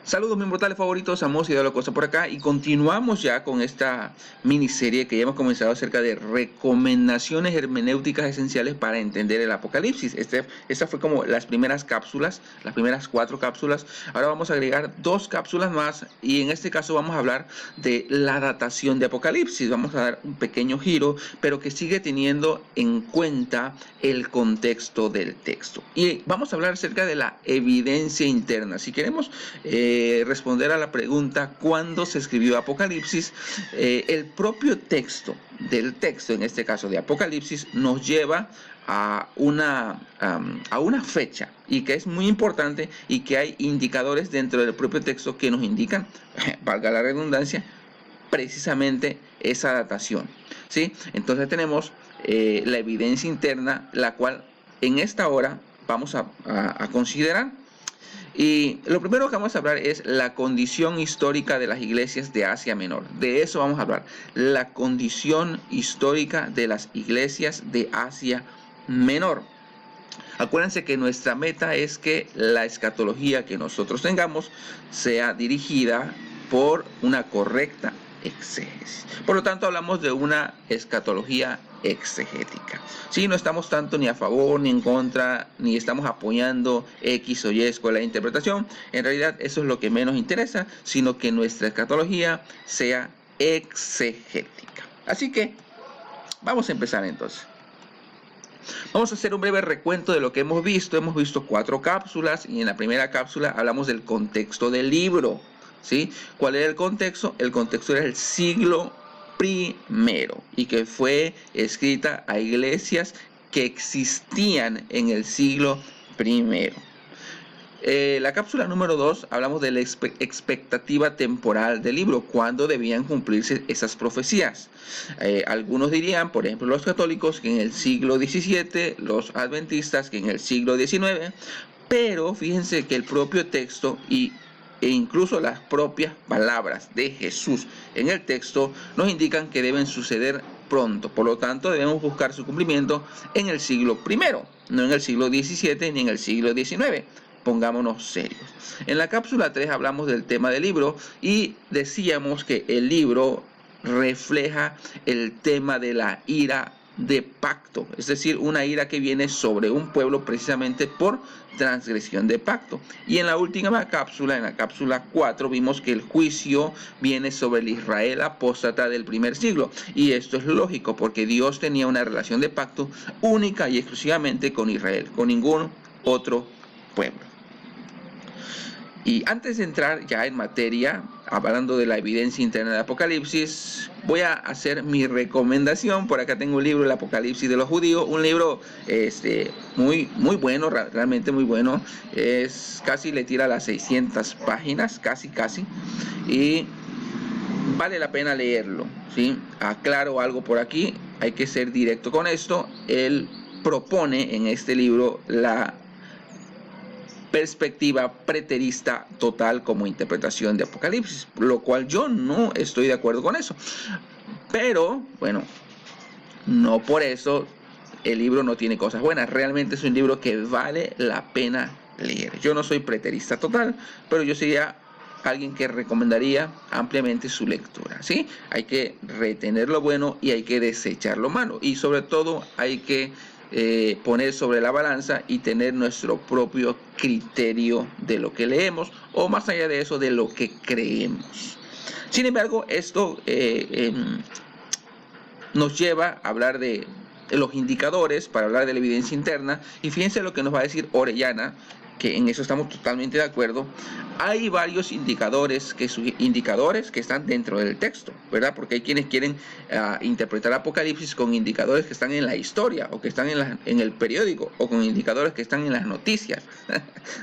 Saludos mis mortales favoritos, Amos y de la cosa por acá y continuamos ya con esta miniserie que ya hemos comenzado acerca de recomendaciones hermenéuticas esenciales para entender el Apocalipsis. Esta fue como las primeras cápsulas, las primeras 4 cápsulas. Ahora vamos a agregar 2 cápsulas más y en este caso vamos a hablar de la datación de Apocalipsis. Vamos a dar un pequeño giro, pero que sigue teniendo en cuenta el contexto del texto. Y vamos a hablar acerca de la evidencia interna. Si queremos responder a la pregunta ¿cuándo se escribió Apocalipsis? El propio texto en este caso de Apocalipsis, nos lleva a una fecha y que es muy importante y que hay indicadores dentro del propio texto que nos indican, valga la redundancia, precisamente esa datación, ¿sí? Entonces tenemos la evidencia interna, la cual en esta hora vamos a considerar. Y lo primero que vamos a hablar es la condición histórica de las iglesias de Asia Menor. De eso vamos a hablar. La condición histórica de las iglesias de Asia Menor. Acuérdense que nuestra meta es que la escatología que nosotros tengamos sea dirigida por una correcta exégesis. Por lo tanto, hablamos de una escatología exegética. Sí, no estamos tanto ni a favor ni en contra, ni estamos apoyando X o Y escuela de interpretación. En realidad, eso es lo que menos interesa, sino que nuestra escatología sea exegética. Así que, vamos a empezar entonces. Vamos a hacer un breve recuento de lo que hemos visto. Hemos visto 4 cápsulas y en la primera cápsula hablamos del contexto del libro. ¿Sí? ¿Cuál era el contexto? El contexto era el siglo I y que fue escrita a iglesias que existían en el siglo I. La cápsula número 2 hablamos de la expectativa temporal del libro, cuándo debían cumplirse esas profecías. Algunos dirían, por ejemplo los católicos, que en el siglo XVII, los adventistas que en el siglo XIX, pero fíjense que el propio texto e incluso las propias palabras de Jesús en el texto nos indican que deben suceder pronto. Por lo tanto, debemos buscar su cumplimiento en el siglo I, no en el siglo XVII ni en el siglo XIX. Pongámonos serios. En la cápsula 3 hablamos del tema del libro y decíamos que el libro refleja el tema de la ira de pacto, es decir, una ira que viene sobre un pueblo precisamente por transgresión de pacto. Y en la última cápsula, en la cápsula 4, vimos que el juicio viene sobre el Israel apóstata del primer siglo. Y esto es lógico porque Dios tenía una relación de pacto única y exclusivamente con Israel, con ningún otro pueblo. Y antes de entrar ya en materia, hablando de la evidencia interna de Apocalipsis, voy a hacer mi recomendación. Por acá tengo un libro, El Apocalipsis de los Judíos, un libro muy bueno, realmente muy bueno. Casi le tira las 600 páginas, casi, y vale la pena leerlo, ¿sí? Aclaro algo por aquí, hay que ser directo con esto. Él propone en este libro la perspectiva preterista total como interpretación de Apocalipsis, lo cual yo no estoy de acuerdo con eso. Pero, bueno, no por eso el libro no tiene cosas buenas. Realmente es un libro que vale la pena leer. Yo no soy preterista total, pero yo sería alguien que recomendaría ampliamente su lectura, ¿sí? Hay que retener lo bueno y hay que desechar lo malo. Y sobre todo hay que poner sobre la balanza y tener nuestro propio criterio de lo que leemos, o más allá de eso, de lo que creemos. Sin embargo, esto nos lleva a hablar de los indicadores, para hablar de la evidencia interna. Y fíjense lo que nos va a decir Orellana, que en eso estamos totalmente de acuerdo. Hay varios indicadores que están dentro del texto, ¿verdad? Porque hay quienes quieren interpretar Apocalipsis con indicadores que están en la historia, o que están en el periódico, o con indicadores que están en las noticias.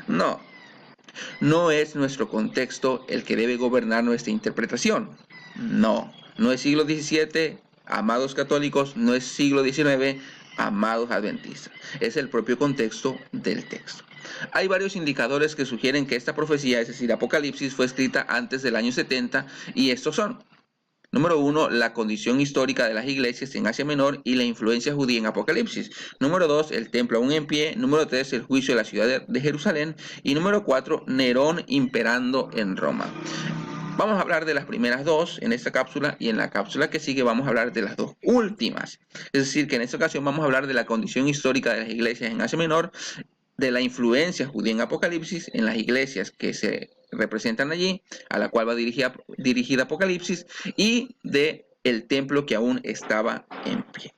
No es nuestro contexto el que debe gobernar nuestra interpretación. No es siglo XVII, amados católicos, no es siglo XIX, amados adventistas. Es el propio contexto del texto. Hay varios indicadores que sugieren que esta profecía, es decir, Apocalipsis, fue escrita antes del año 70, y estos son: Número 1, la condición histórica de las iglesias en Asia Menor y la influencia judía en Apocalipsis. Número 2, el templo aún en pie. Número 3, el juicio de la ciudad de Jerusalén. Y número 4, Nerón imperando en Roma. Vamos a hablar de las primeras dos en esta cápsula, y en la cápsula que sigue vamos a hablar de las dos últimas. Es decir, que en esta ocasión vamos a hablar de la condición histórica de las iglesias en Asia Menor, de la influencia judía en Apocalipsis, en las iglesias que se representan allí, a la cual va dirigida Apocalipsis, y de el templo que aún estaba en pie.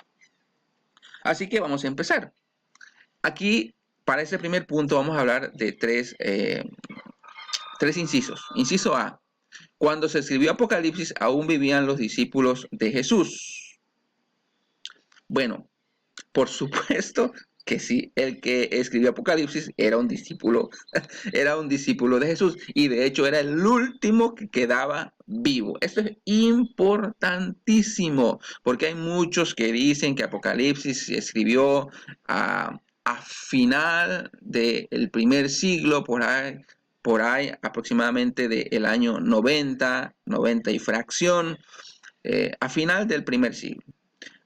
Así que vamos a empezar. Aquí, para ese primer punto, vamos a hablar de tres incisos. Inciso A. Cuando se escribió Apocalipsis, aún vivían los discípulos de Jesús. Bueno, por supuesto que sí, el que escribió Apocalipsis era un discípulo de Jesús, y de hecho era el último que quedaba vivo. Esto es importantísimo, porque hay muchos que dicen que Apocalipsis se escribió a final del primer siglo, por ahí aproximadamente del año 90 y fracción, a final del primer siglo.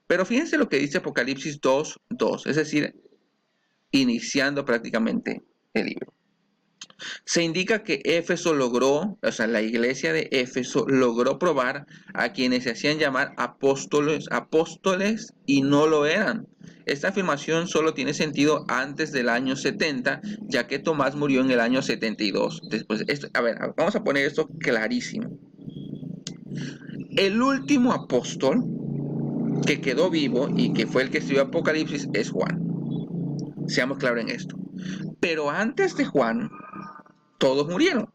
Pero fíjense lo que dice Apocalipsis 2:2, es decir, iniciando prácticamente el libro. Se indica que Éfeso logró, o sea, la iglesia de Éfeso logró probar a quienes se hacían llamar apóstoles y no lo eran. Esta afirmación solo tiene sentido antes del año 70, ya que Tomás murió en el año 72. Después, vamos a poner esto clarísimo. El último apóstol que quedó vivo y que fue el que escribió Apocalipsis es Juan. Seamos claros en esto. Pero antes de Juan, todos murieron,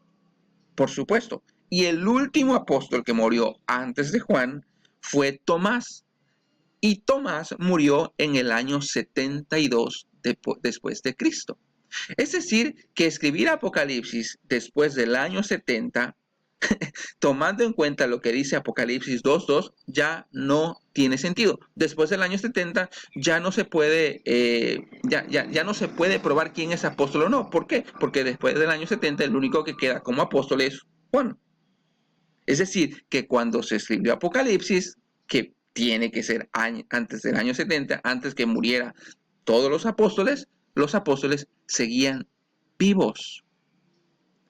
por supuesto. Y el último apóstol que murió antes de Juan fue Tomás. Y Tomás murió en el año 72 después de Cristo. Es decir, que escribir Apocalipsis después del año 70, tomando en cuenta lo que dice Apocalipsis 2:2, ya no tiene sentido. Después del año 70 ya no se puede ya no se puede probar quién es apóstol o no. ¿Por qué? Porque después del año 70 el único que queda como apóstol es Juan. Es decir, que cuando se escribió Apocalipsis, que tiene que ser antes del año 70, antes que muriera todos los apóstoles seguían vivos.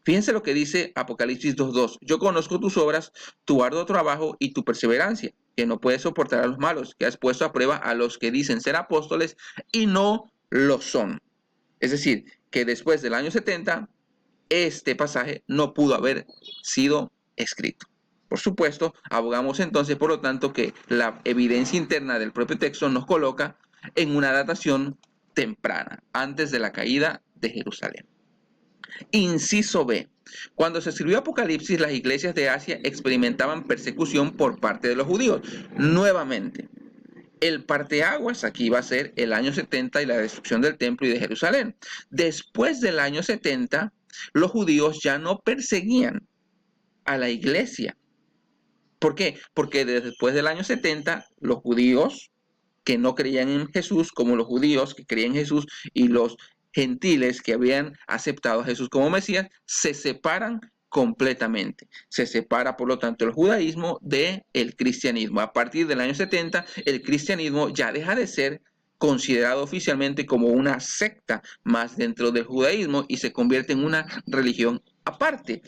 Fíjense lo que dice Apocalipsis 2:2. Yo conozco tus obras, tu arduo trabajo y tu perseverancia, que no puedes soportar a los malos, que has puesto a prueba a los que dicen ser apóstoles y no lo son. Es decir, que después del año 70, este pasaje no pudo haber sido escrito. Por supuesto, abogamos entonces, por lo tanto, que la evidencia interna del propio texto nos coloca en una datación temprana, antes de la caída de Jerusalén. Inciso B. Cuando se escribió Apocalipsis, las iglesias de Asia experimentaban persecución por parte de los judíos. Nuevamente, el parteaguas aquí va a ser el año 70 y la destrucción del templo y de Jerusalén. Después del año 70, los judíos ya no perseguían a la iglesia. ¿Por qué? Porque después del año 70, los judíos que no creían en Jesús, como los judíos que creían en Jesús, y los gentiles que habían aceptado a Jesús como Mesías, se separan completamente. Se separa, por lo tanto, el judaísmo del cristianismo. A partir del año 70, el cristianismo ya deja de ser considerado oficialmente como una secta más dentro del judaísmo y se convierte en una religión aparte.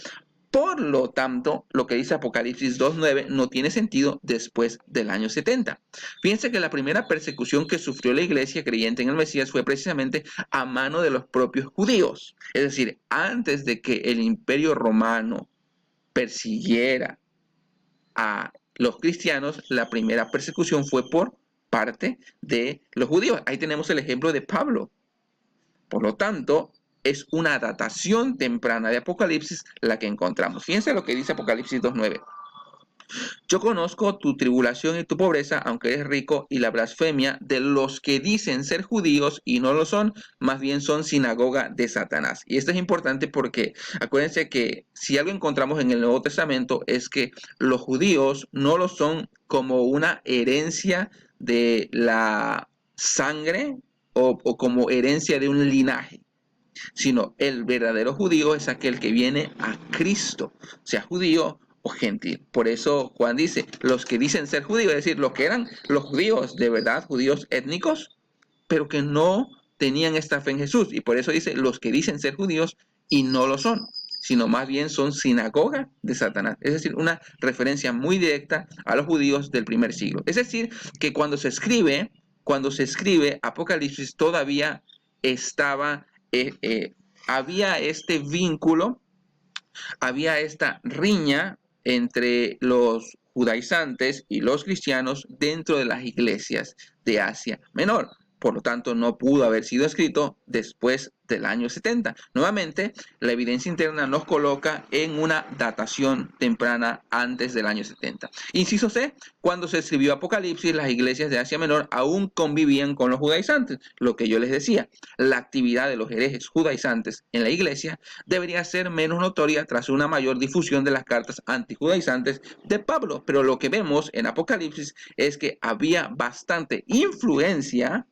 Por lo tanto, lo que dice Apocalipsis 2:9 no tiene sentido después del año 70. Fíjense que la primera persecución que sufrió la iglesia creyente en el Mesías fue precisamente a mano de los propios judíos. Es decir, antes de que el imperio romano persiguiera a los cristianos, la primera persecución fue por parte de los judíos. Ahí tenemos el ejemplo de Pablo. Por lo tanto, es una datación temprana de Apocalipsis la que encontramos. Fíjense lo que dice Apocalipsis 2:9. Yo conozco tu tribulación y tu pobreza, aunque eres rico, y la blasfemia de los que dicen ser judíos y no lo son, más bien son sinagoga de Satanás. Y esto es importante porque acuérdense que si algo encontramos en el Nuevo Testamento es que los judíos no lo son como una herencia de la sangre o como herencia de un linaje, sino el verdadero judío es aquel que viene a Cristo, sea judío o gentil. Por eso Juan dice, los que dicen ser judíos, es decir, los que eran los judíos de verdad, judíos étnicos, pero que no tenían esta fe en Jesús. Y por eso dice, los que dicen ser judíos y no lo son, sino más bien son sinagoga de Satanás. Es decir, una referencia muy directa a los judíos del primer siglo. Es decir, que cuando se escribe Apocalipsis todavía estaba, había este vínculo, había esta riña entre los judaizantes y los cristianos dentro de las iglesias de Asia Menor. Por lo tanto, no pudo haber sido escrito después del año 70. Nuevamente, la evidencia interna nos coloca en una datación temprana antes del año 70. Inciso C, cuando se escribió Apocalipsis, las iglesias de Asia Menor aún convivían con los judaizantes. Lo que yo les decía, la actividad de los herejes judaizantes en la iglesia debería ser menos notoria tras una mayor difusión de las cartas antijudaizantes de Pablo. Pero lo que vemos en Apocalipsis es que había bastante influencia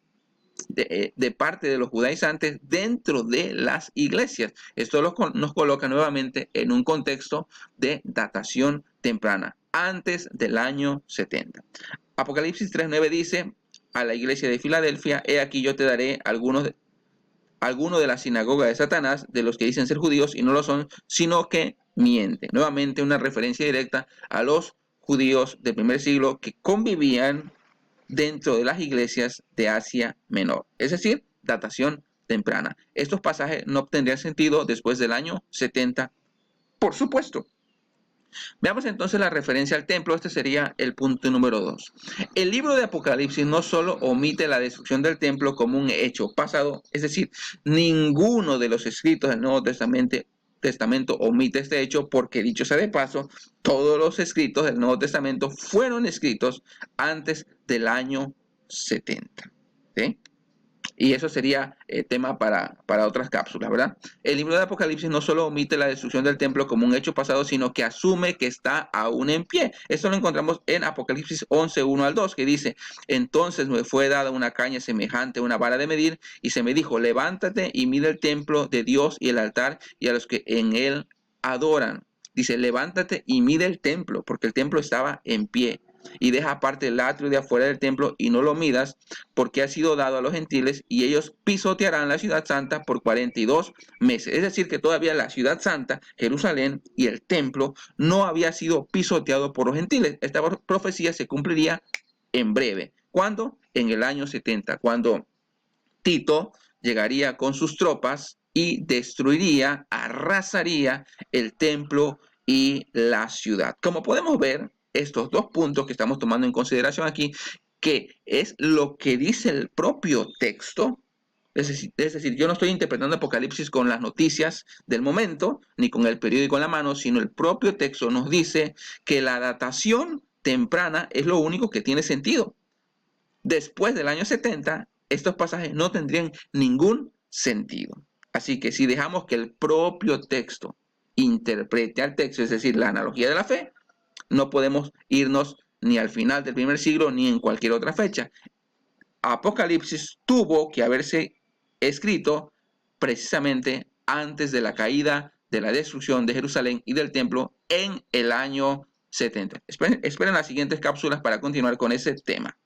de parte de los judaizantes dentro de las iglesias. Esto nos coloca nuevamente en un contexto de datación temprana, antes del año 70. Apocalipsis 3:9 dice a la iglesia de Filadelfia, he aquí yo te daré alguno de la sinagoga de Satanás, de los que dicen ser judíos y no lo son, sino que mienten. Nuevamente una referencia directa a los judíos del primer siglo que convivían dentro de las iglesias de Asia Menor, es decir, datación temprana. Estos pasajes no tendrían sentido después del año 70, por supuesto. Veamos entonces la referencia al templo. Este sería el punto número 2. El libro de Apocalipsis no solo omite la destrucción del templo como un hecho pasado, es decir, ninguno de los escritos del Nuevo Testamento omite este hecho, porque dicho sea de paso, todos los escritos del Nuevo Testamento fueron escritos antes del año 70. ¿Sí? Y eso sería tema para otras cápsulas, ¿verdad? El libro de Apocalipsis no solo omite la destrucción del templo como un hecho pasado, sino que asume que está aún en pie. Esto lo encontramos en Apocalipsis 11, 1 al 2, que dice, entonces me fue dada una caña semejante a una vara de medir, y se me dijo, levántate y mira el templo de Dios y el altar y a los que en él adoran. Dice, levántate y mide el templo, porque el templo estaba en pie. Y deja aparte el atrio de afuera del templo y no lo midas, porque ha sido dado a los gentiles y ellos pisotearán la ciudad santa por 42 meses. Es decir, que todavía la ciudad santa, Jerusalén y el templo no había sido pisoteado por los gentiles. Esta profecía se cumpliría en breve. ¿Cuándo? En el año 70, cuando Tito llegaría con sus tropas y destruiría, arrasaría el templo y la ciudad. Como podemos ver, estos dos puntos que estamos tomando en consideración aquí, que es lo que dice el propio texto, es decir, yo no estoy interpretando Apocalipsis con las noticias del momento, ni con el periódico en la mano, sino el propio texto nos dice que la datación temprana es lo único que tiene sentido. Después del año 70, estos pasajes no tendrían ningún sentido. Así que si dejamos que el propio texto interprete al texto, es decir, la analogía de la fe, no podemos irnos ni al final del primer siglo ni en cualquier otra fecha. Apocalipsis tuvo que haberse escrito precisamente antes de la caída, de la destrucción de Jerusalén y del templo en el año 70. Esperen las siguientes cápsulas para continuar con ese tema.